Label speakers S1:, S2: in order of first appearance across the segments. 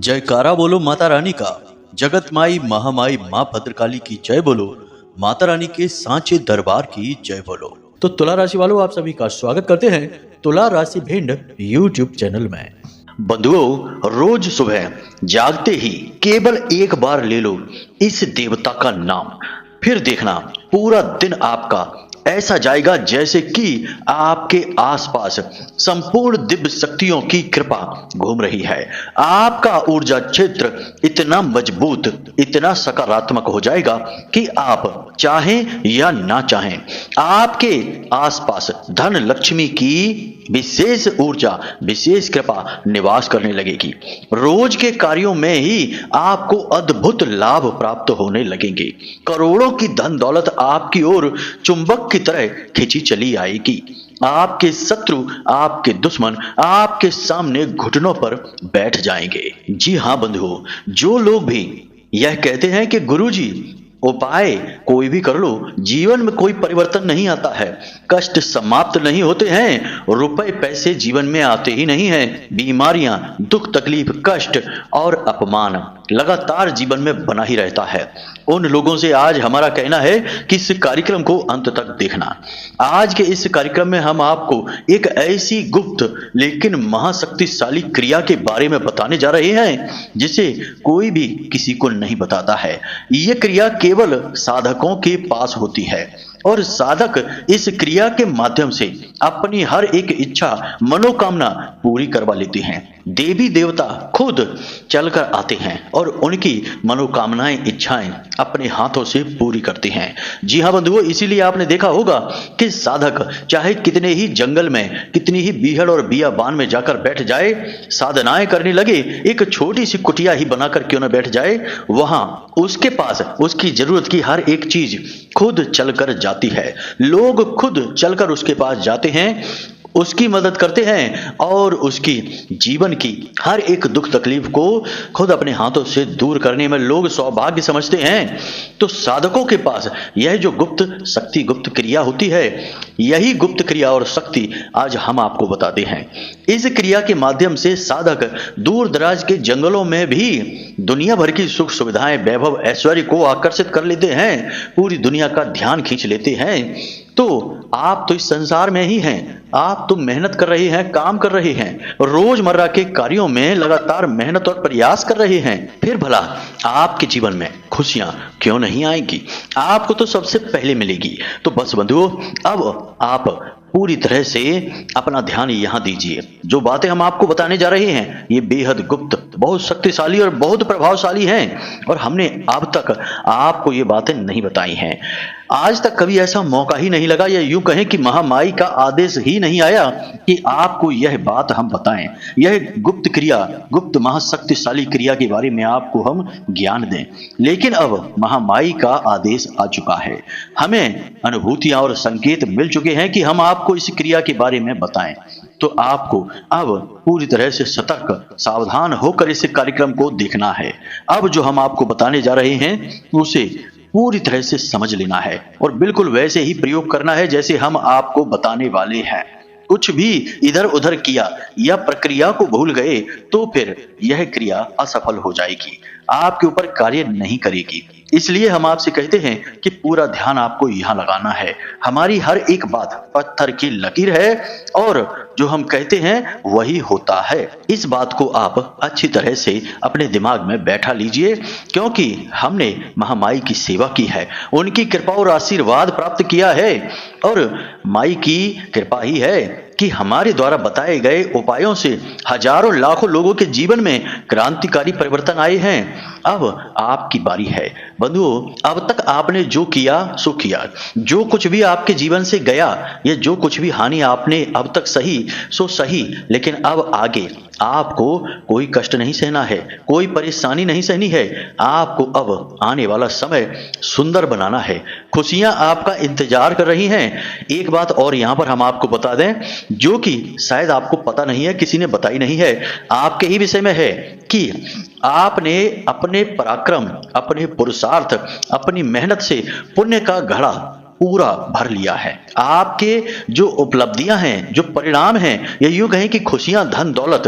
S1: जयकारा बोलो माता रानी का। जगत माई महामाई माँ भद्रकाली की जय बोलो। माता रानी के सांचे दरबार की जय बोलो। तो तुला राशि वालों, आप सभी का स्वागत करते हैं तुला राशि भिंड यूट्यूब चैनल में।
S2: बंधुओं, रोज सुबह जागते ही केवल एक बार ले लो इस देवता का नाम, फिर देखना पूरा दिन आपका ऐसा जाएगा जैसे कि आपके आसपास संपूर्ण दिव्य शक्तियों की कृपा घूम रही है। आपका ऊर्जा क्षेत्र इतना मजबूत, इतना सकारात्मक हो जाएगा कि आप चाहें या ना चाहें, आपके आसपास धन लक्ष्मी की विशेष ऊर्जा, विशेष कृपा निवास करने लगेगी। रोज के कार्यों में ही आपको अद्भुत लाभ प्राप्त होने लगेंगे। करोड़ों की धन दौलत आपकी ओर चुंबक की तरह खिंची चली आएगी। आपके शत्रु, आपके दुश्मन आपके सामने घुटनों पर बैठ जाएंगे। जी हाँ बंधुओं, जो लोग भी यह कहते हैं कि गुरुजी उपाय कोई भी कर लो, जीवन में कोई परिवर्तन नहीं आता है, कष्ट समाप्त नहीं होते हैं, रुपए पैसे जीवन में आते ही नहीं हैं, बीमारियां, दुख तकलीफ, कष्ट और अपमान लगातार जीवन में बना ही रहता है, उन लोगों से आज हमारा कहना है कि इस कार्यक्रम को अंत तक देखना। आज के इस कार्यक्रम में हम आपको एक ऐसी गुप्त लेकिन महाशक्तिशाली क्रिया के बारे में बताने जा रहे हैं जिसे कोई भी किसी को नहीं बताता है। यह क्रिया केवल साधकों के पास होती है और साधक इस क्रिया के माध्यम से अपनी हर एक इच्छा, मनोकामना पूरी करवा लेते हैं। देवी देवता खुद चलकर आते हैं और उनकी मनोकामनाएं, इच्छाएं अपने हाथों से पूरी करते हैं। जी हाँ बंधुओं, इसीलिए आपने देखा होगा कि साधक चाहे कितने ही जंगल में, कितनी ही बीहड़ और बियाबान में जाकर बैठ जाए, साधनाएं करने लगे, एक छोटी सी कुटिया ही बनाकर क्यों न बैठ जाए, वहां उसके पास उसकी जरूरत की हर एक चीज खुद चलकर जाती है। लोग खुद चलकर उसके पास जाते हैं, उसकी मदद करते हैं और उसकी जीवन की हर एक दुख तकलीफ को खुद अपने हाथों से दूर करने में लोग सौभाग्य समझते हैं। तो साधकों के पास यह जो गुप्त शक्ति, गुप्त क्रिया होती है, यही गुप्त क्रिया और शक्ति आज हम आपको बताते हैं। इस क्रिया के माध्यम से साधक दूर दराज के जंगलों में भी दुनिया भर की सुख सुविधाएं, वैभव, ऐश्वर्य को आकर्षित कर लेते हैं, पूरी दुनिया का ध्यान खींच लेते हैं। तो आप तो इस संसार में ही हैं, आप तो मेहनत कर रहे हैं, काम कर रहे हैं, रोजमर्रा के कार्यों में लगातार मेहनत और प्रयास कर रहे हैं, फिर भला आपके जीवन में खुशियां क्यों नहीं आएगी? आपको तो सबसे पहले मिलेगी। तो बस बंधुओं, अब आप पूरी तरह से अपना ध्यान यहां दीजिए। जो बातें हम आपको बताने जा रहे हैं ये बेहद गुप्त, बहुत शक्तिशाली और बहुत प्रभावशाली हैं और हमने अब तक आपको ये बातें नहीं बताई हैं। आज तक कभी ऐसा मौका ही नहीं लगा, या यूं कहें कि महामाई का आदेश ही नहीं आया कि आपको यह बात हम बताएं। यह गुप्त क्रिया, गुप्त महाशक्तिशाली क्रिया के बारे में आपको हम ज्ञान दें। लेकिन अब महामाई का आदेश आ चुका है, हमें अनुभूतियां और संकेत मिल चुके हैं कि हम आपको इस क्रिया के बारे में बताएं। तो आपको अब पूरी तरह से सतर्क, सावधान होकर इस कार्यक्रम को देखना है। अब जो हम आपको बताने जा रहे हैं उसे पूरी तरह से समझ लेना है और बिल्कुल वैसे ही प्रयोग करना है जैसे हम आपको बताने वाले हैं। कुछ भी इधर उधर किया या प्रक्रिया को भूल गए तो फिर यह क्रिया असफल हो जाएगी, आपके ऊपर कार्य नहीं करेगी। इसलिए हम आपसे कहते हैं कि पूरा ध्यान आपको यहां लगाना है। हमारी हर एक बात पत्थर की लकीर है और जो हम कहते हैं वही होता है। इस बात को आप अच्छी तरह से अपने दिमाग में बैठा लीजिए, क्योंकि हमने महामाई की सेवा की है, उनकी कृपा और आशीर्वाद प्राप्त किया है और माई की कृपा ही है कि हमारे द्वारा बताए गए उपायों से हजारों लाखों लोगों के जीवन में क्रांतिकारी परिवर्तन आए हैं। अब आपकी बारी है बंधुओं। अब तक आपने जो किया सो किया, जो कुछ भी आपके जीवन से गया, या जो कुछ भी हानि आपने अब तक सही सो सही, लेकिन अब आगे आपको कोई कष्ट नहीं सहना है, कोई परेशानी नहीं सहनी है। आपको अब आने वाला समय सुंदर बनाना है, खुशियां आपका इंतजार कर रही हैं। एक बात और यहां पर हम आपको बता दें, जो कि शायद आपको पता नहीं है, किसी ने बताई नहीं है, आपके ही विषय में है कि आपने अपने पराक्रम, अपने पुरुषार्थ, अपनी मेहनत से पुण्य का घड़ा पूरा भर लिया है। आपके जो उपलब्धियां हैं, जो परिणाम हैं, या यूं कहें कि खुशियां, धन दौलत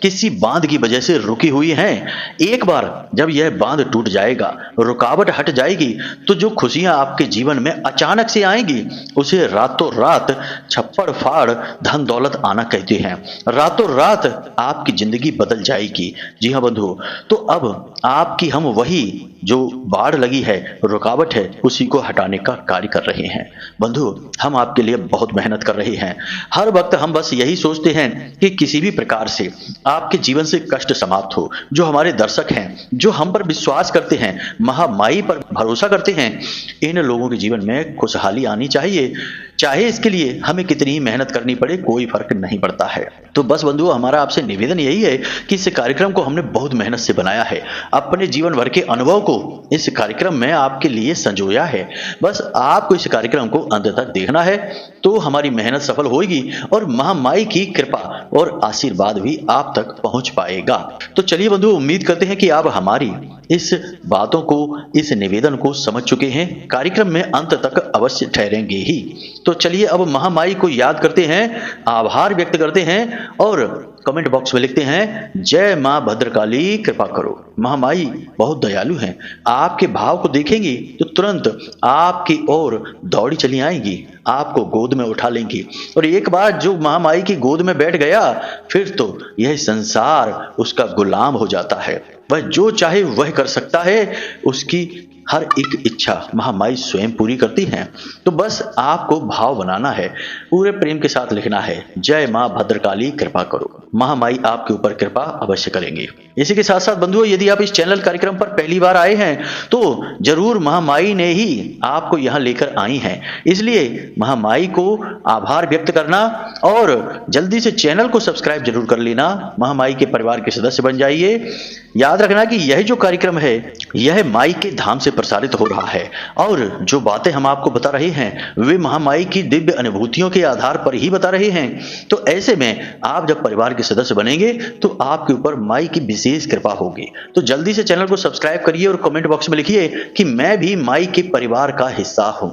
S2: किसी बांध की वजह से रुकी हुई हैं। एक बार जब यह बांध टूट जाएगा, रुकावट हट जाएगी, तो जो खुशियां आपके जीवन में अचानक से आएंगी उसे रातों रात छप्पड़ फाड़ धन दौलत आना कहते हैं। रातों रात आपकी जिंदगी बदल जाएगी। जी हाँ बंधु, तो अब आपकी हम वही जो बाढ़ लगी है, रुकावट है, उसी को हटाने का कार्य कर रहे हैं। बंधु, हम आपके लिए बहुत मेहनत कर रहे हैं। हर वक्त हम बस यही सोचते हैं कि किसी भी प्रकार से आपके जीवन से कष्ट समाप्त हो। जो हमारे दर्शक हैं, जो हम पर विश्वास करते हैं, महामाई पर भरोसा करते हैं, इन लोगों के जीवन में खुशहाली आनी चाहिए। चाहे इसके लिए हमें कितनी ही मेहनत करनी पड़े, कोई फर्क नहीं पड़ता है। तो बस बंधु, हमारा आपसे निवेदन यही है कि इस कार्यक्रम को हमने बहुत मेहनत से बनाया है, अपने जीवन भर के अनुभव को इस कार्यक्रम में आपके लिए संजोया है। बस आपको इस कार्यक्रम को अंत तक देखना है, तो हमारी मेहनत सफल होगी और महामाई की कृपा और आशीर्वाद भी आप तक पहुंच पाएगा। तो चलिए बंधु, उम्मीद करते हैं कि आप हमारी इस बातों को, इस निवेदन को समझ चुके हैं। कार्यक्रम में अंत तक अवश्य ठहरेंगे ही। तो चलिए अब महामाई को याद करते हैं, आभार व्यक्त करते हैं और कमेंट बॉक्स में लिखते हैं, जय मां भद्रकाली कृपा करो। महामाई बहुत दयालु हैं, आपके भाव को देखेंगी तो तुरंत आपकी ओर दौड़ी चली आएंगी, आपको गोद में उठा लेंगी। और एक बार जो महामाई की गोद में बैठ गया, फिर तो यह संसार उसका गुलाम हो जाता है। वह जो चाहे वह कर सकता है, उसकी हर एक इच्छा महामाई स्वयं पूरी करती हैं। तो बस आपको भाव बनाना है, पूरे प्रेम के साथ लिखना है, जय मां भद्रकाली कृपा करो। महामाई आपके ऊपर कृपा अवश्य करेंगे। इसी के साथ साथ बंधुओं, यदि आप इस चैनल कार्यक्रम पर पहली बार आए हैं तो जरूर महामाई ने ही आपको यहाँ लेकर आई हैं। इसलिए महामाई को आभार व्यक्त करना और जल्दी से चैनल को सब्सक्राइब जरूर कर लेना। महामाई के परिवार के सदस्य बन जाइए। याद रखना कि यह जो कार्यक्रम है, यह माई के धाम से प्रसारित हो रहा है और जो बातें हम आपको बता रहे हैं वे महामाई की दिव्य अनुभूतियों के आधार पर ही बता रहे हैं। तो ऐसे में आप जब परिवार के सदस्य बनेंगे तो आपके ऊपर माई की विशेष कृपा होगी। तो जल्दी से चैनल को सब्सक्राइब करिए और कमेंट बॉक्स में लिखिए कि मैं भी माई के परिवार का हिस्सा हूं।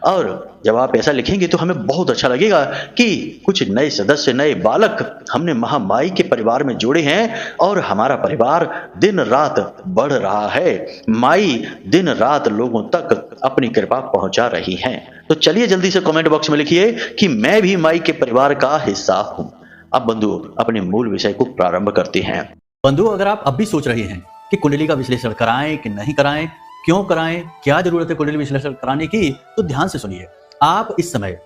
S2: और जब आप ऐसा लिखेंगे तो हमें बहुत अच्छा लगेगा कि कुछ नए सदस्य, नए बालक हमने महामाई के परिवार में जोड़े हैं और हमारा परिवार दिन रात बढ़ रहा है। माई दिन रात लोगों तक अपनी कृपा पहुंचा रही है। तो चलिए जल्दी से कमेंट बॉक्स में लिखिए कि मैं भी माई के परिवार का हिस्सा हूं। अब बंधु, अपने मूल विषय को प्रारंभ करते हैं।
S1: बंधु, अगर आप अब भी सोच रहे हैं कि कुंडली का विश्लेषण कराएं कि नहीं कराएं, क्यों कराएं, क्या जरूरत है कुंडली विश्लेषण कराने की, तो ध्यान से सुनिए। आप इस समय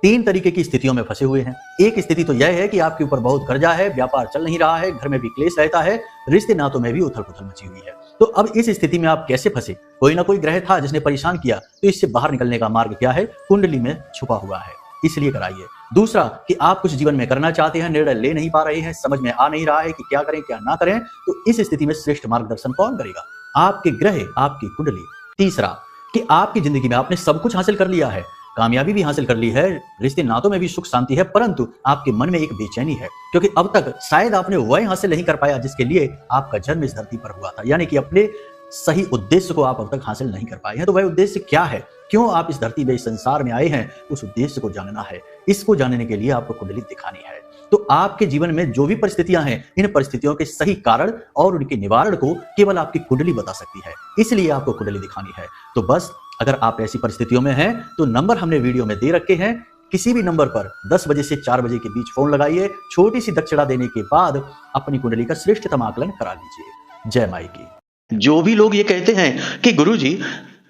S1: 3 तरीके की स्थितियों में फंसे हुए हैं। एक स्थिति तो यह है कि आपके ऊपर बहुत कर्जा है, व्यापार चल नहीं रहा है, घर में भी क्लेश रहता है, रिश्ते नातों में भी उथल पुथल मची हुई है। तो अब इस स्थिति में आप कैसे फंसे? कोई ना कोई ग्रह था जिसने परेशान किया, तो इससे बाहर निकलने का मार्ग क्या है? कुंडली में छुपा हुआ है, इसलिए कराइए। दूसरा कि आप कुछ जीवन में करना चाहते हैं, निर्णय ले नहीं पा रहे हैं, समझ में आ नहीं रहा है कि क्या करें क्या ना करें, तो इस स्थिति में श्रेष्ठ मार्गदर्शन कौन करेगा? आपके ग्रह, आपकी कुंडली। तीसरा कि आपकी जिंदगी में आपने सब कुछ हासिल कर लिया है, कामयाबी भी हासिल कर ली है, रिश्ते नातों में भी सुख शांति है, परंतु आपके मन में एक बेचैनी है, क्योंकि अब तक शायद आपने वह हासिल नहीं कर पाया जिसके लिए आपका जन्म इस धरती पर हुआ था। यानी कि अपने सही उद्देश्य को आप अब तक हासिल नहीं कर पाए हैं। तो वह उद्देश्य क्या है, क्यों आप इस धरती में, इस संसार में आए हैं, उस उद्देश्य को जानना है। इसको जानने के लिए आपको कुंडली दिखानी है। तो आपके जीवन में जो भी परिस्थितियां हैं, इन परिस्थितियों के सही कारण और उनके निवारण को केवल आपकी कुंडली बता सकती है, इसलिए आपको कुंडली दिखानी है। तो बस अगर आप ऐसी परिस्थितियों में हैं तो नंबर हमने वीडियो में दे रखे हैं, किसी भी नंबर पर 10 बजे से 4 बजे के बीच फोन लगाइए। छोटी सी दक्षिणा देने के बाद अपनी कुंडली का श्रेष्ठतम आकलन करा लीजिए। जय माई की।
S2: जो भी लोग ये कहते हैं कि गुरुजी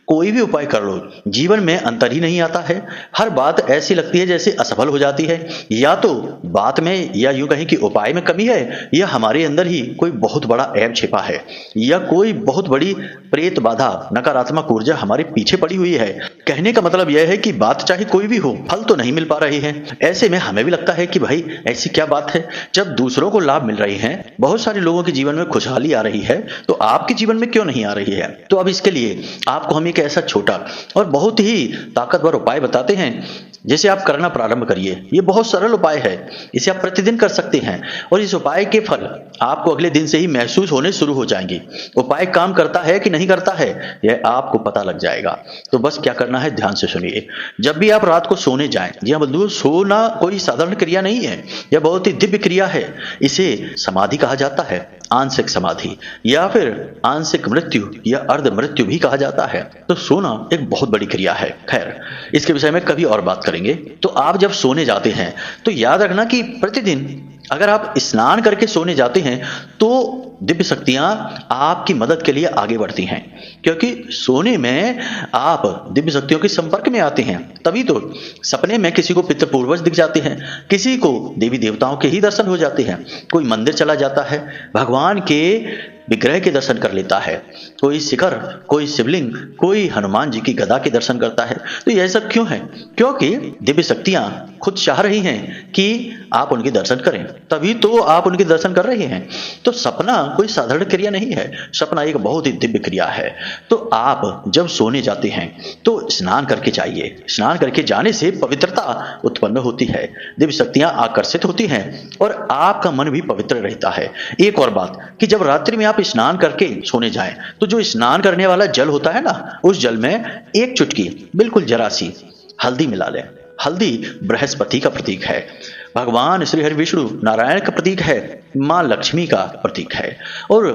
S2: कोई भी उपाय कर लो, जीवन में अंतर ही नहीं आता है, हर बात ऐसी लगती है जैसे असफल हो जाती है, या तो बात में या यूं कहें कि उपाय में कमी है, या हमारे अंदर ही कोई बहुत बड़ा ऐब छिपा है, या कोई बहुत बड़ी प्रेत बाधा, नकारात्मक ऊर्जा हमारे पीछे पड़ी हुई है। कहने का मतलब यह है कि बात चाहे कोई भी हो, फल तो नहीं मिल पा रहे हैं। ऐसे में हमें भी लगता है कि भाई ऐसी क्या बात है, जब दूसरों को लाभ मिल रहे हैं, बहुत सारे लोगों के जीवन में खुशहाली आ रही है, तो आपके जीवन में क्यों नहीं आ रही है? तो अब इसके लिए आपको हम एक ऐसा छोटा और बहुत ही ताकतवर उपाय बताते हैं जैसे आप करना प्रारंभ करिए। ये बहुत सरल उपाय है, इसे आप प्रतिदिन कर सकते हैं और इस उपाय के फल आपको अगले दिन से ही महसूस होने शुरू हो जाएंगे। उपाय काम करता है कि नहीं करता है यह आपको पता लग जाएगा। तो बस क्या करना है, ध्यान से सुनिए। जब भी आप रात को सोने जाएं, जी हाँ बंधुओं, सोना कोई साधारण क्रिया नहीं है, यह बहुत ही दिव्य क्रिया है। इसे समाधि कहा जाता है, आंशिक समाधि या फिर आंशिक मृत्यु या अर्ध मृत्यु भी कहा जाता है। तो सोना एक बहुत बड़ी क्रिया है। खैर, इसके विषय में कभी और बात करेंगे। तो आप जब सोने जाते हैं तो याद रखना कि प्रतिदिन अगर आप स्नान करके सोने जाते हैं तो दिव्य शक्तियां आपकी मदद के लिए आगे बढ़ती हैं, क्योंकि सोने में आप दिव्य शक्तियों के संपर्क में आते हैं। तभी तो सपने में किसी को पितृ पूर्वज दिख जाते हैं, किसी को देवी देवताओं के ही दर्शन हो जाते हैं, कोई मंदिर चला जाता है, भगवान के विग्रह के दर्शन कर लेता है, कोई शिखर, कोई शिवलिंग, कोई हनुमान जी की गदा के दर्शन करता है। तो यह सब क्यों है? क्योंकि दिव्य शक्तियां खुद चाह रही हैं कि आप उनके दर्शन करें, तभी तो आप उनके दर्शन कर रहे हैं। तो सपना कोई साधारण क्रिया नहीं है, सपना एक बहुत ही दिव्य क्रिया है। तो आप जब सोने जाते हैं तो स्नान करके जाइए। स्नान करके जाने से पवित्रता उत्पन्न होती है, दिव्य शक्तियां आकर्षित होती हैं और आपका मन भी पवित्र रहता है। एक और बात कि जब रात्रि में आप स्नान करके सोने जाएं तो जो स्नान करने वाला जल होता है ना, उस जल में एक चुटकी, बिल्कुल जरा सी हल्दी मिला लें। हल्दी बृहस्पति का प्रतीक है, भगवान श्री हरि विष्णु नारायण का प्रतीक है, मां लक्ष्मी का प्रतीक है। और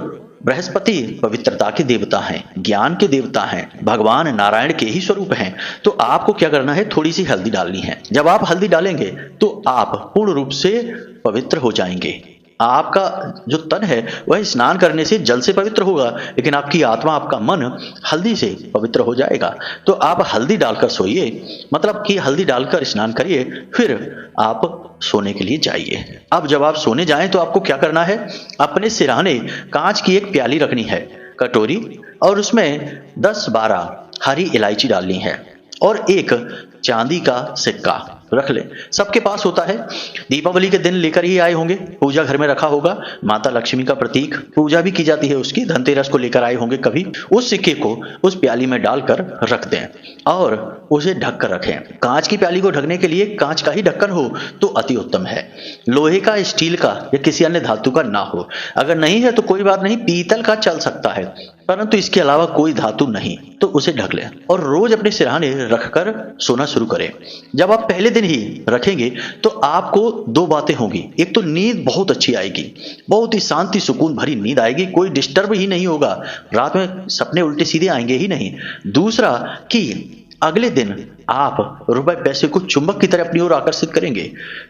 S2: बृहस्पति पवित्रता के देवता हैं, ज्ञान के देवता हैं, भगवान नारायण के ही स्वरूप हैं। तो आपको क्या करना है, थोड़ी सी हल्दी डालनी है। जब आप हल्दी डालेंगे तो आप पूर्ण रूप से पवित्र हो जाएंगे। आपका जो तन है वह स्नान करने से जल से पवित्र होगा, लेकिन आपकी आत्मा, आपका मन हल्दी से पवित्र हो जाएगा। तो आप हल्दी डालकर सोइए, मतलब कि हल्दी डालकर स्नान करिए, फिर आप सोने के लिए जाइए। अब जब आप सोने जाएं तो आपको क्या करना है, अपने सिरहाने कांच की एक प्याली रखनी है, कटोरी, और उसमें 10-12 हरी इलायची डालनी है और एक चांदी का सिक्का रख ले। सबके पास होता है, दीपावली के दिन लेकर ही आए होंगे, पूजा घर में रखा होगा, माता लक्ष्मी का प्रतीक, पूजा भी की जाती है उसकी, धनतेरस को लेकर आए होंगे कभी। उस सिक्के को उस प्याली में डालकर रख दें और उसे ढक कर रखें। कांच की प्याली को ढकने के लिए कांच का ही ढक्कन हो तो अति उत्तम है, लोहे का, स्टील का या किसी अन्य धातु का ना हो। अगर नहीं है तो कोई बात नहीं, पीतल का चल सकता है, परंतु इसके अलावा कोई धातु नहीं, तो उसे ढक लें और रोज अपने सिरहाने रखकर सोना शुरू करें। जब आप पहले दिन ही रखेंगे तो आपको 2 बातें होंगी। एक तो नींद बहुत अच्छी आएगी, बहुत ही शांति सुकून भरी नींद आएगी, कोई डिस्टर्ब ही नहीं होगा, रात में सपने उल्टे सीधे आएंगे ही नहीं। दूसरा कि अगले दिन आप रुपए पैसे को चुंबक की तरह अपनी ओर आकर्षित करेंगे,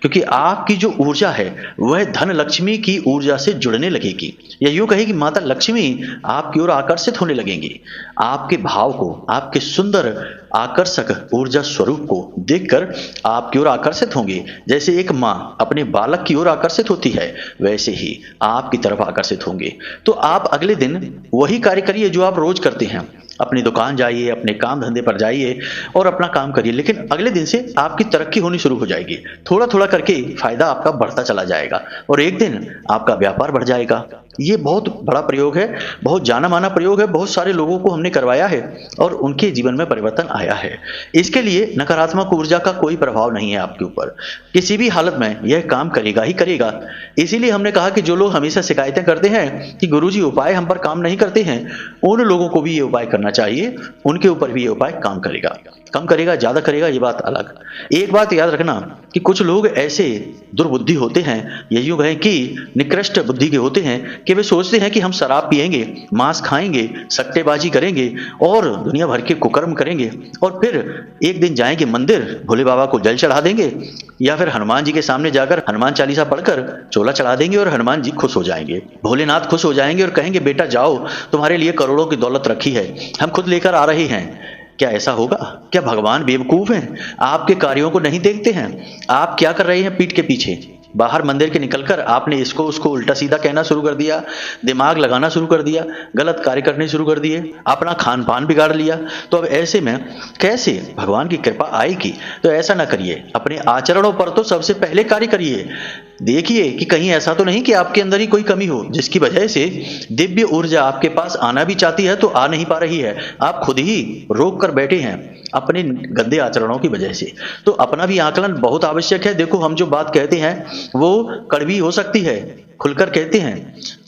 S2: क्योंकि आपकी जो ऊर्जा है वह धन लक्ष्मी की ऊर्जा से जुड़ने लगेगी, या यूं कहे कि माता लक्ष्मी आपकी ओर आकर्षित होने लगेंगी। आपके भाव को, आपके सुंदर आकर्षक ऊर्जा स्वरूप को देखकर आपकी ओर आकर्षित होंगे। जैसे एक माँ अपने बालक की ओर आकर्षित होती है, वैसे ही आपकी तरफ आकर्षित होंगे। तो आप अगले दिन वही कार्य करिए जो आप रोज करते हैं, अपनी दुकान जाइए, अपने काम धंधे पर जाइए और अपना काम करिए, लेकिन अगले दिन से आपकी तरक्की होनी शुरू हो जाएगी। थोड़ा थोड़ा करके फायदा आपका बढ़ता चला जाएगा और एक दिन आपका व्यापार बढ़ जाएगा। ये बहुत बड़ा प्रयोग है, बहुत जाना माना प्रयोग है, बहुत सारे लोगों को हमने करवाया है और उनके जीवन में परिवर्तन आया है। इसके लिए नकारात्मक ऊर्जा का कोई प्रभाव नहीं है आपके ऊपर, किसी भी हालत में यह काम करेगा ही करेगा। इसीलिए हमने कहा कि जो लोग हमेशा शिकायतें करते हैं कि गुरुजी उपाय हम पर काम नहीं करते हैं, उन लोगों को भी ये उपाय करना चाहिए, उनके ऊपर भी ये उपाय काम करेगा। कम करेगा, ज्यादा करेगा, ये बात अलग। एक बात याद रखना कि कुछ लोग ऐसे दुर्बुद्धि होते हैं, ये यूं कहें कि निकृष्ट बुद्धि के होते हैं, कि वे सोचते हैं कि हम शराब पिएंगे, मांस खाएंगे, सट्टेबाजी करेंगे और दुनिया भर के कुकर्म करेंगे और फिर एक दिन जाएंगे मंदिर, भोले बाबा को जल चढ़ा देंगे या फिर हनुमान जी के सामने जाकर हनुमान चालीसा पढ़कर चोला चढ़ा देंगे और हनुमान जी खुश हो जाएंगे, भोलेनाथ खुश हो जाएंगे और कहेंगे बेटा जाओ, तुम्हारे लिए करोड़ों की दौलत रखी है, हम खुद लेकर आ रहे हैं। क्या ऐसा होगा? क्या भगवान बेवकूफ हैं? आपके कार्यों को नहीं देखते हैं? आप क्या कर रहे हैं पीठ के पीछे? बाहर मंदिर के निकलकर आपने इसको उसको उल्टा सीधा कहना शुरू कर दिया, दिमाग लगाना शुरू कर दिया, गलत कार्य करने शुरू कर दिए, अपना खान पान बिगाड़ लिया, तो अब ऐसे में कैसे भगवान की कृपा आएगी? तो ऐसा ना करिए, अपने आचरणों पर तो सबसे पहले कार्य करिए। देखिए कि कहीं ऐसा तो नहीं कि आपके अंदर ही कोई कमी हो जिसकी वजह से दिव्य ऊर्जा आपके पास आना भी चाहती है तो आ नहीं पा रही है, आप खुद ही रोक कर बैठे हैं अपने गंदे आचरणों की वजह से। तो अपना भी आकलन बहुत आवश्यक है। देखो, हम जो बात कहते हैं वो कड़वी हो सकती है, खुलकर कहते हैं,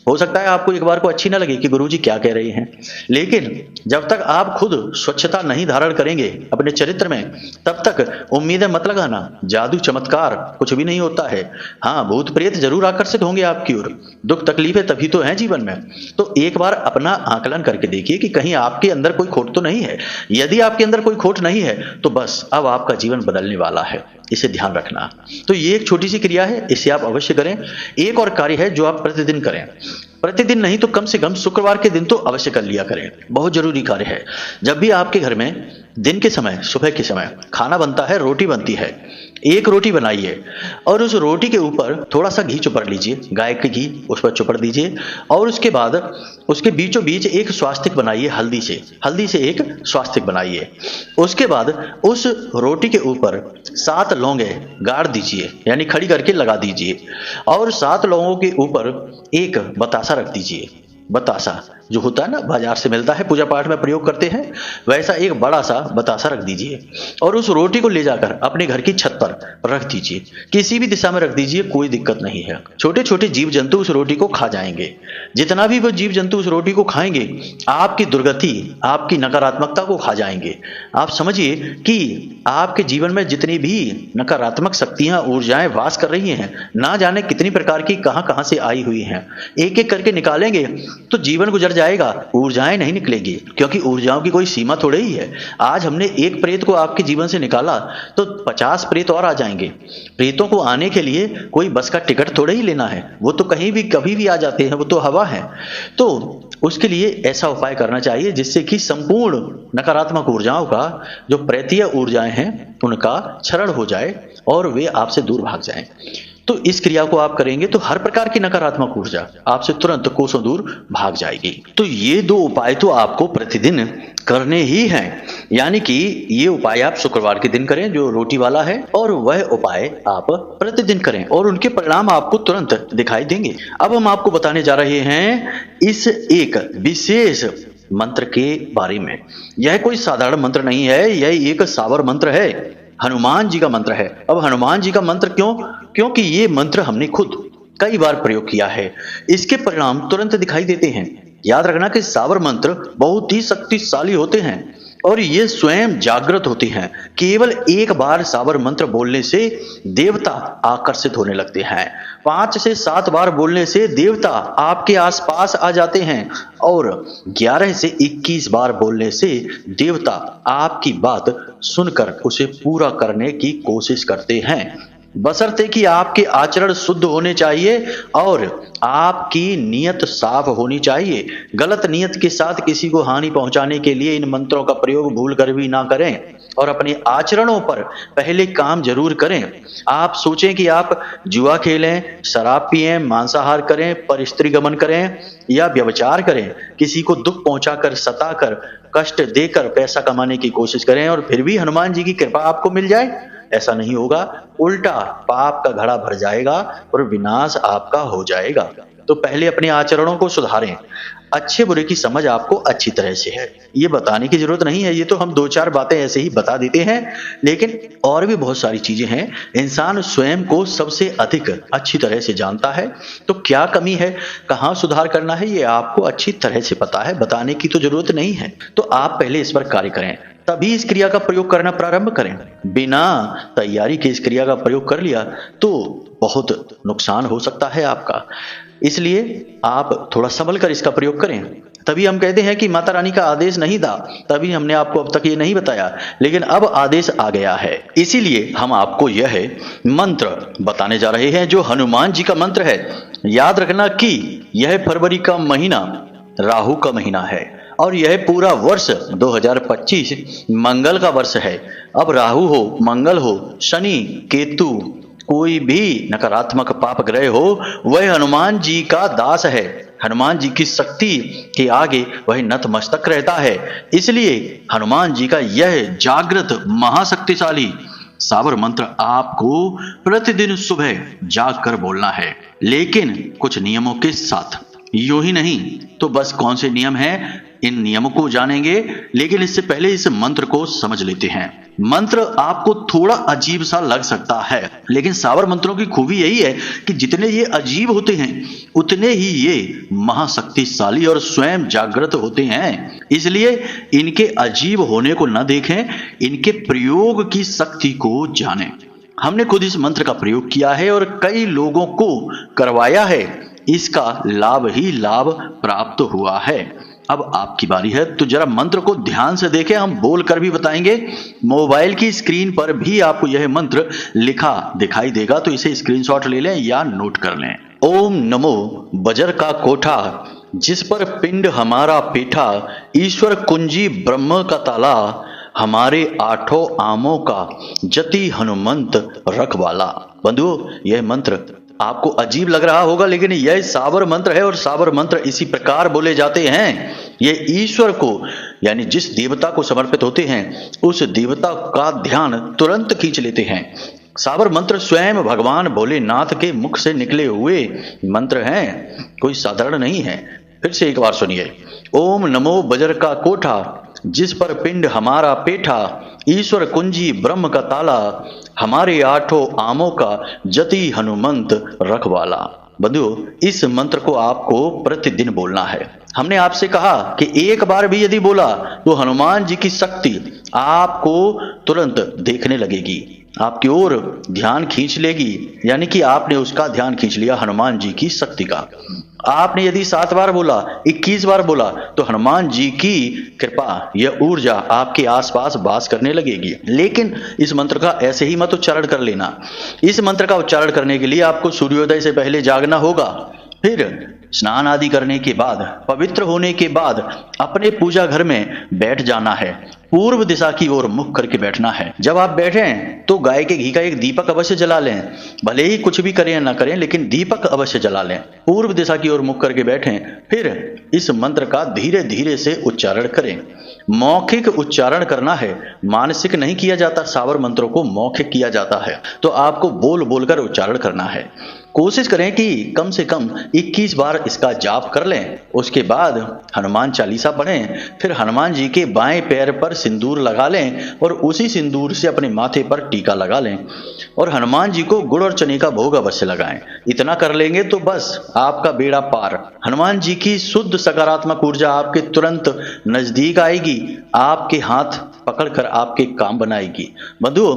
S2: हो सकता है आपको एक बार को अच्छी ना लगे कि गुरुजी क्या कह रहे हैं, लेकिन जब तक आप खुद स्वच्छता नहीं धारण करेंगे अपने चरित्र में, तब तक उम्मीदें मत लगाना, जादू चमत्कार कुछ भी नहीं होता है। हाँ, भूत प्रेत जरूर आकर्षित होंगे आपकी ओर, दुख तकलीफें तभी तो हैं जीवन में। तो एक बार अपना आकलन करके देखिए कि कहीं आपके अंदर कोई खोट तो नहीं है। यदि आपके अंदर कोई खोट नहीं है तो बस अब आपका जीवन बदलने वाला है, इसे ध्यान रखना। तो ये एक छोटी सी क्रिया है, इसे आप अवश्य करें। एक और कार्य है जो आप प्रतिदिन करें, प्रतिदिन नहीं तो कम से कम शुक्रवार के दिन तो अवश्य कर लिया करें, बहुत जरूरी कार्य है। जब भी आपके घर में दिन के समय, सुबह के समय खाना बनता है, रोटी बनती है, एक रोटी बनाइए और उस रोटी के ऊपर थोड़ा सा घी चुपड़ लीजिए, गाय के घी उस पर चुपड़ दीजिए, और उसके बाद उसके बीचों बीच एक स्वास्तिक बनाइए, हल्दी से एक स्वास्तिक बनाइए। उसके बाद उस रोटी के ऊपर 7 लौंगे गाड़ दीजिए, यानी खड़ी करके लगा दीजिए, और 7 लौंगों के ऊपर एक बतासा रख दीजिए। बतासा जो होता है ना, बाजार से मिलता है, पूजा पाठ में प्रयोग करते हैं, वैसा एक बड़ा सा बतासा रख दीजिए और उस रोटी को ले जाकर अपने घर की छत पर रख दीजिए। किसी भी दिशा में रख दीजिए, कोई दिक्कत नहीं है। छोटे छोटे जीव जंतु उस रोटी को खा जाएंगे। जितना भी वो जीव जंतु उस रोटी को खाएंगे, आपकी दुर्गति, आपकी नकारात्मकता को खा जाएंगे। आप समझिए कि आपके जीवन में जितनी भी नकारात्मक शक्तियां, ऊर्जाएं वास कर रही हैं, ना जाने कितनी प्रकार की कहां से आई हुई हैं, एक एक करके निकालेंगे तो जीवन गुजर जाएगा, ऊर्जाएं नहीं निकलेगी, क्योंकि ऊर्जाओं की कोई सीमा थोड़ी ही है। आज हमने एक प्रेत को आपके जीवन से निकाला तो 50 प्रेत और आ जाएंगे। प्रेतों को आने के लिए कोई बस का टिकट थोड़ा ही लेना है, वो तो कहीं भी कभी भी आ जाते हैं, वो तो हवा है। तो उसके लिए ऐसा उपाय करना चाहिए जिससे कि संपूर्ण नकारात्मक ऊर्जाओं का, जो प्रेतीय ऊर्जाएं हैं, उनका क्षरण हो जाए और वे आपसे दूर भाग जाएं। तो इस क्रिया को आप करेंगे तो हर प्रकार की नकारात्मक ऊर्जा आपसे तुरंत कोसों दूर भाग जाएगी। तो ये 2 उपाय तो आपको प्रतिदिन करने ही हैं, यानी कि ये उपाय आप शुक्रवार के दिन करें जो रोटी वाला है, और वह उपाय आप प्रतिदिन करें और उनके परिणाम आपको तुरंत दिखाई देंगे। अब हम आपको बताने जा रहे हैं इस एक विशेष मंत्र के बारे में। यह कोई साधारण मंत्र नहीं है, यह एक सावर मंत्र है, हनुमान जी का मंत्र है। अब हनुमान जी का मंत्र क्यों? क्योंकि ये मंत्र हमने खुद कई बार प्रयोग किया है, इसके परिणाम तुरंत दिखाई देते हैं। याद रखना कि सावर मंत्र बहुत ही शक्तिशाली होते हैं और ये स्वयं जागृत होते हैं। केवल एक बार सावर मंत्र बोलने से देवता आकर्षित होने लगते हैं। 5 से 7 बार बोलने से देवता आपके आसपास आ जाते हैं और 11 से 21 बार बोलने से देवता आपकी बात सुनकर उसे पूरा करने की कोशिश करते हैं, बशर्ते कि आपके आचरण शुद्ध होने चाहिए और आपकी नीयत साफ होनी चाहिए। गलत नीयत के साथ किसी को हानि पहुंचाने के लिए इन मंत्रों का प्रयोग भूल कर भी ना करें और अपने आचरणों पर पहले काम जरूर करें। आप सोचें कि आप जुआ खेलें, शराब पिएं, मांसाहार करें, पर स्त्री गमन करें या व्यभिचार करें, किसी को दुख पहुंचाकर, सताकर, कष्ट देकर पैसा कमाने की कोशिश करें और फिर भी हनुमान जी की कृपा आपको मिल जाए, ऐसा नहीं होगा। उल्टा पाप का घड़ा भर जाएगा और विनाश आपका हो जाएगा। तो पहले अपने आचरणों को सुधारें। अच्छे बुरे की समझ आपको अच्छी तरह से है, ये बताने की जरूरत नहीं है, ये तो हम 2-4 बातें ऐसे ही बता देते हैं, लेकिन और भी बहुत सारी चीजें हैं। इंसान स्वयं को सबसे अधिक अच्छी तरह से जानता है, तो क्या कमी है, कहाँ सुधार करना है, ये आपको अच्छी तरह से पता है, बताने की तो जरूरत नहीं है। तो आप पहले इस पर कार्य करें, तभी इस क्रिया का प्रयोग करना प्रारंभ करें। बिना तैयारी के इस क्रिया का प्रयोग कर लिया तो बहुत नुकसान हो सकता है आपका, इसलिए आप थोड़ा संभल कर इसका प्रयोग करें। तभी हम कहते हैं कि माता रानी का आदेश नहीं था, तभी हमने आपको अब तक ये नहीं बताया, लेकिन अब आदेश आ गया है, इसीलिए हम आपको यह मंत्र बताने जा रहे हैं जो हनुमान जी का मंत्र है। याद रखना कि यह फरवरी का महीना राहु का महीना है और यह पूरा वर्ष 2025 मंगल का वर्ष है। अब राहु हो, मंगल हो, शनि, केतु कोई भी नकारात्मक पाप ग्रह हो वह हनुमान जी का दास है। हनुमान जी की शक्ति के आगे वह नतमस्तक रहता है। इसलिए हनुमान जी का यह जागृत महाशक्तिशाली साबर मंत्र आपको प्रतिदिन सुबह जाग कर बोलना है, लेकिन कुछ नियमों के साथ। यूं ही नहीं तो बस कौन से नियम हैं, इन नियमों को जानेंगे, लेकिन इससे पहले इस मंत्र को समझ लेते हैं। मंत्र आपको थोड़ा अजीब सा लग सकता है, लेकिन सावर मंत्रों की खूबी यही है कि जितने ये अजीब होते हैं उतने ही ये महाशक्तिशाली और स्वयं जागृत होते हैं। इसलिए इनके अजीब होने को न देखें, इनके प्रयोग की शक्ति को जानें। हमने खुद इस मंत्र का प्रयोग किया है और कई लोगों को करवाया है, इसका लाभ ही लाभ प्राप्त हुआ है। अब आपकी बारी है, तो जरा मंत्र को ध्यान से देखें, हम बोल कर भी बताएंगे। मोबाइल की स्क्रीन पर भी आपको यह मंत्र लिखा दिखाई देगा, तो इसे स्क्रीनशॉट ले लें या नोट कर लें। ओम नमो बजर का कोठा, जिस पर पिंड हमारा पीठा, ईश्वर कुंजी ब्रह्म का ताला, हमारे आठों आमों का जति हनुमंत रखवाला। बंधुओं, यह मंत्र आपको अजीब लग रहा होगा, लेकिन यह साबर मंत्र है और साबर मंत्र इसी प्रकार बोले जाते हैं। ये ईश्वर को यानी जिस देवता को समर्पित होते हैं उस देवता का ध्यान तुरंत खींच लेते हैं। साबर मंत्र स्वयं भगवान भोलेनाथ के मुख से निकले हुए मंत्र हैं, कोई साधारण नहीं है। फिर से एक बार सुनिए। ओम नमो बजर का कोठा, जिस पर पिंड हमारा पेठा, ईश्वर कुंजी ब्रह्म का ताला, हमारे आठों आमों का जति हनुमंत रखवाला। बंधुओं, इस मंत्र को आपको प्रतिदिन बोलना है। हमने आपसे कहा कि एक बार भी यदि बोला तो हनुमान जी की शक्ति आपको तुरंत देखने लगेगी, आपकी ओर ध्यान खींच लेगी, यानी कि आपने उसका ध्यान खींच लिया हनुमान जी की शक्ति का। आपने यदि 7 बार बोला, 21 बार बोला, तो हनुमान जी की कृपा, यह ऊर्जा आपके आसपास वास करने लगेगी। लेकिन इस मंत्र का ऐसे ही मत उच्चारण कर लेना। इस मंत्र का उच्चारण करने के लिए आपको सूर्योदय से पहले जागना होगा, फिर स्नान आदि करने के बाद, पवित्र होने के बाद अपने पूजा घर में बैठ जाना है। पूर्व दिशा की ओर मुख करके बैठना है। जब आप बैठें तो गाय के घी का एक दीपक अवश्य जला लें। भले ही कुछ भी करें या ना करें, लेकिन दीपक अवश्य जला लें। पूर्व दिशा की ओर मुख करके बैठें, फिर इस मंत्र का धीरे धीरे से उच्चारण करें। मौखिक उच्चारण करना है, मानसिक नहीं किया जाता। सावर मंत्रों को मौखिक किया जाता है, तो आपको बोल बोलकर उच्चारण करना है। कोशिश करें कि कम से कम 21 बार इसका जाप कर लें। उसके बाद हनुमान चालीसा पढ़ें, फिर हनुमान जी के बाएं पैर पर सिंदूर लगा लें और उसी सिंदूर से अपने माथे पर टीका लगा लें और हनुमान जी को गुड़ और चने का भोग अवश्य लगाएं। इतना कर लेंगे तो बस आपका बेड़ा पार। हनुमान जी की शुद्ध सकारात्मक ऊर्जा आपके तुरंत नजदीक आएगी, आपके हाथ पकड़कर आपके काम बनाएगी। बंधुओं,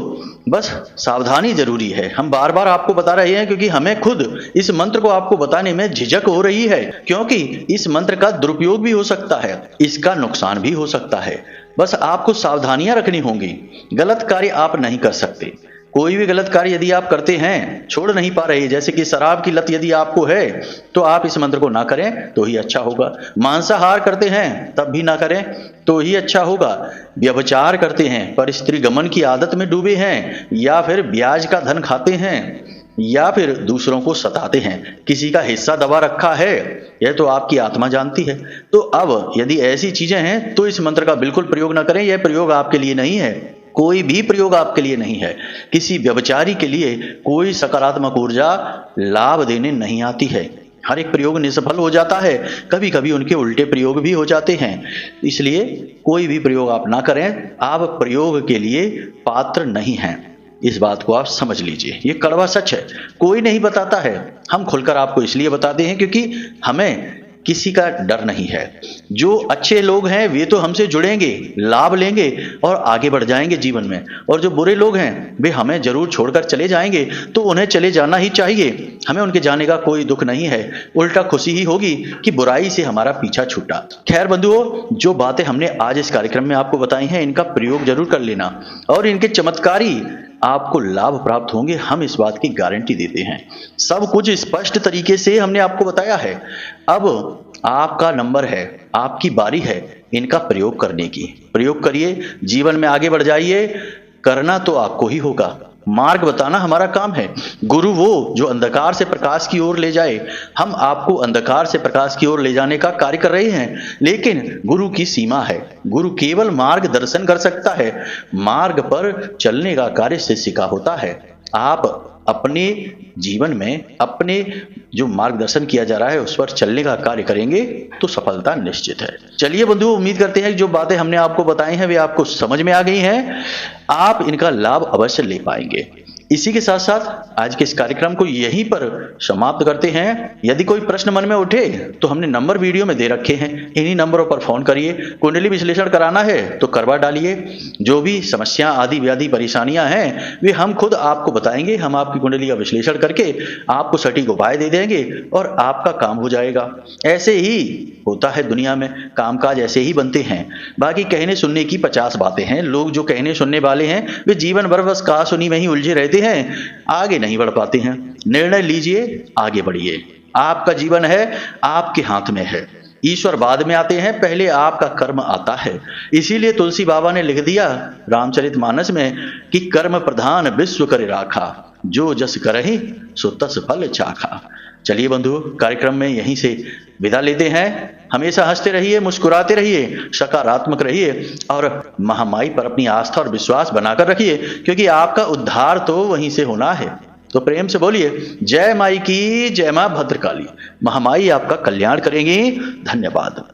S2: बस सावधानी जरूरी है। हम बार बार आपको बता रहे हैं क्योंकि हमें खुद इस मंत्र को आपको बताने में झिझक हो रही है, क्योंकि इस मंत्र का दुरुपयोग भी हो सकता है, इसका नुकसान भी हो सकता है। बस आपको सावधानियां रखनी होंगी। गलत कार्य आप नहीं कर सकते। कोई भी गलत कार्य यदि आप करते हैं, छोड़ नहीं पा रहे, जैसे कि शराब की लत यदि आपको है, तो आप इस मंत्र को ना करें तो ही अच्छा होगा। मांसाहार करते हैं तब भी ना करें तो ही अच्छा होगा। व्यभिचार करते हैं पर स्त्री गमन की आदत में डूबे हैं, या फिर ब्याज का धन खाते हैं, या फिर दूसरों को सताते हैं, किसी का हिस्सा दबा रखा है, यह तो आपकी आत्मा जानती है। तो अब यदि ऐसी चीजें हैं तो इस मंत्र का बिल्कुल प्रयोग ना करें। यह प्रयोग आपके लिए नहीं है, कोई भी प्रयोग आपके लिए नहीं है। किसी व्यभिचारी के लिए कोई सकारात्मक ऊर्जा लाभ देने नहीं आती है। हर एक प्रयोग निष्फल हो जाता है, कभी कभी उनके उल्टे प्रयोग भी हो जाते हैं। इसलिए कोई भी प्रयोग आप ना करें, आप प्रयोग के लिए पात्र नहीं हैं। इस बात को आप समझ लीजिए, ये कड़वा सच है, कोई नहीं बताता है। हम खुलकर आपको इसलिए बताते हैं क्योंकि हमें किसी का डर नहीं है। जो अच्छे लोग हैं वे तो हमसे जुड़ेंगे, लाभ लेंगे और आगे बढ़ जाएंगे जीवन में, और जो बुरे लोग हैं वे हमें जरूर छोड़कर चले जाएंगे, तो उन्हें चले जाना ही चाहिए। हमें उनके जाने का कोई दुख नहीं है, उल्टा खुशी ही होगी कि बुराई से हमारा पीछा छूटा। खैर बंधुओं, जो बातें हमने आज इस कार्यक्रम में आपको बताई हैं, इनका प्रयोग जरूर कर लेना और इनके चमत्कारी आपको लाभ प्राप्त होंगे, हम इस बात की गारंटी देते हैं। सब कुछ स्पष्ट तरीके से हमने आपको बताया है। अब आपका नंबर है, आपकी बारी है इनका प्रयोग करने की। प्रयोग करिए, जीवन में आगे बढ़ जाइए। करना तो आपको ही होगा, मार्ग बताना हमारा काम है। गुरु वो जो अंधकार से प्रकाश की ओर ले जाए। हम आपको अंधकार से प्रकाश की ओर ले जाने का कार्य कर रहे हैं, लेकिन गुरु की सीमा है। गुरु केवल मार्गदर्शन कर सकता है। मार्ग पर चलने का कार्य शिष्य का होता है। आप अपने जीवन में अपने जो मार्गदर्शन किया जा रहा है उस पर चलने का कार्य करेंगे तो सफलता निश्चित है। चलिए बंधुओं, उम्मीद करते हैं कि जो बातें हमने आपको बताई हैं वे आपको समझ में आ गई हैं। आप इनका लाभ अवश्य ले पाएंगे। इसी के साथ साथ आज के इस कार्यक्रम को यहीं पर समाप्त करते हैं। यदि कोई प्रश्न मन में उठे तो हमने नंबर वीडियो में दे रखे हैं, इन्हीं नंबरों पर फोन करिए। कुंडली विश्लेषण कराना है तो करवा डालिए। जो भी समस्या आदि व्याधि परेशानियां हैं वे हम खुद आपको बताएंगे। हम आपकी कुंडली का विश्लेषण करके आपको सटीक उपाय दे देंगे और आपका काम हो जाएगा। ऐसे ही होता है दुनिया में, कामकाज ऐसे ही बनते हैं। बाकी कहने सुनने की 50 बातें हैं। लोग जो कहने सुनने वाले हैं वे जीवन भर बस कहा सुनी में ही उलझे रहते हैं, आगे नहीं बढ़ पाते हैं। निर्णय लीजिए, आगे बढ़िए। आपका जीवन है, आपके हाथ में है। ईश्वर बाद में आते हैं, पहले आपका कर्म आता है। इसीलिए तुलसी बाबा ने लिख दिया रामचरितमानस में कि कर्म प्रधान विश्व करे राखा, जो जस करहि सो तस फल चाखा। चलिए बंधु, कार्यक्रम में यहीं से विदा लेते हैं। हमेशा हंसते रहिए, मुस्कुराते रहिए, सकारात्मक रहिए और महामाई पर अपनी आस्था और विश्वास बनाकर रखिए, क्योंकि आपका उद्धार तो वहीं से होना है। तो प्रेम से बोलिए, जय माई की, जय मां भद्रकाली। महामाई आपका कल्याण करेंगी। धन्यवाद।